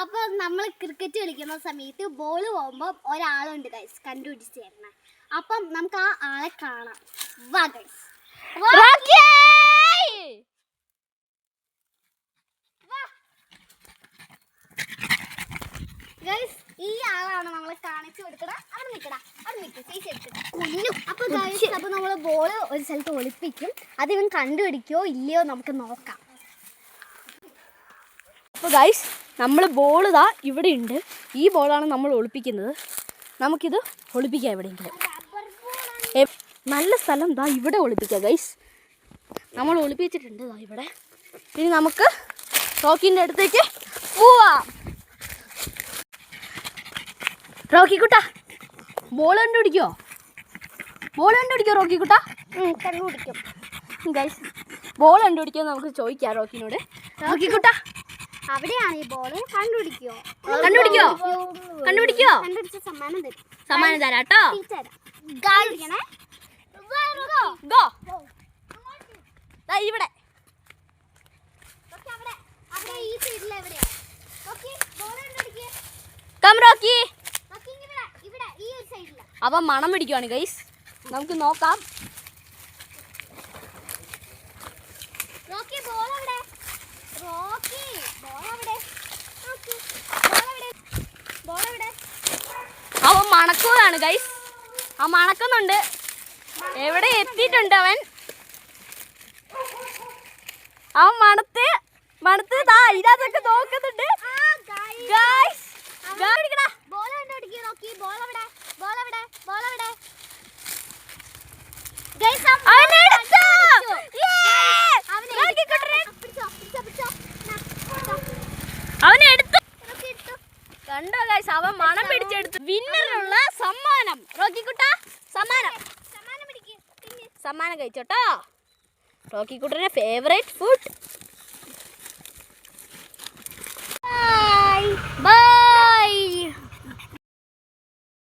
അപ്പോൾ നമ്മൾ ക്രിക്കറ്റ് കളിക്കുന്ന സമയത്ത് ബോൾ പോകുമ്പോൾ ഒരാളുണ്ട് ഗൈസ് കണ്ടുപിടിച്ച് തരണം. അപ്പം നമുക്ക് ആ ആളെ കാണാം. വാ ഗൈസ്. ഗൈസ് ഈ ആളാണ് നമ്മളെ കാണിച്ചു കൊടുക്കണ. അവിടെ നിൽക്കടാ, അവിടെ നിൽക്കും ചേച്ചി എടുക്കട്ടെ കുഞ്ഞു. അപ്പോൾ ഗൈസ് അപ്പോൾ നമ്മൾ ബോൾ ഒരു സ്ഥലത്ത് ഒളിപ്പിക്കും. അത് ഇവൻ കണ്ടുപിടിക്കുകയോ ഇല്ലയോ നമുക്ക് നോക്കാം. അപ്പോൾ ഗൈസ് നമ്മൾ ബോൾ ഇതാ ഇവിടെ ഉണ്ട്. ഈ ബോളാണ് നമ്മൾ ഒളിപ്പിക്കുന്നത്. നമുക്കിത് ഒളിപ്പിക്കാം എവിടെയെങ്കിലും. നല്ല സ്ഥലം ദാ ഇവിടെ ഒളിപ്പിക്കാം ഗൈസ്. നമ്മൾ ഒളിപ്പിച്ചിട്ടുണ്ട് ദാ ഇവിടെ. ഇനി നമുക്ക് റോക്കിൻ്റെ അടുത്തേക്ക് പോവാം. റോക്കി കുട്ടാ ബോൾ കണ്ടുപിടിക്കോ? ബോൾ കണ്ടുപിടിക്കോ റോക്കി കുട്ടാ? കണ്ടുപിടിക്കും ഗൈസ്. ബോൾ കണ്ടുപിടിക്കുമോ നമുക്ക് ചോദിക്കാം റോക്കിനോട്. റോക്കി കുട്ടാ അവിടെയാണ് ഈ ബോൾ. കണ്ടുപിടിക്കോ? കണ്ടുപിടിക്കോ? കണ്ടുപിടിക്കോ? കണ്ടുപിടിച്ച സമ്മാനം തരും. സമ്മാനം തരാം കേട്ടോ. ഇവിടെ അപ്പൊ മണം പിടിക്കുവാണ് ഗൈസ്. നമുക്ക് നോക്കാം. അവൻ മണക്കുകയാണ് ഗൈസ്. ആ മണക്കുന്നുണ്ട്. എവിടെ എത്തിയിട്ടുണ്ട് അവൻ. അവൻ മണത്ത് ഇതിനകത്തൊക്കെ നോക്കുന്നുണ്ട് ഗൈസ്. അവനെടുത്തു. കണ്ടോ ഗൈസ്, അവൻ മണം പിടിച്ചെടുത്തു. വിന്നറിനുള്ള സമ്മാനം റോക്കിക്കുട്ട. സമ്മാനം കഴിച്ചോട്ടോ. റോക്കിക്കുട്ടന്റെ ഫേവറേറ്റ് ഫുഡ്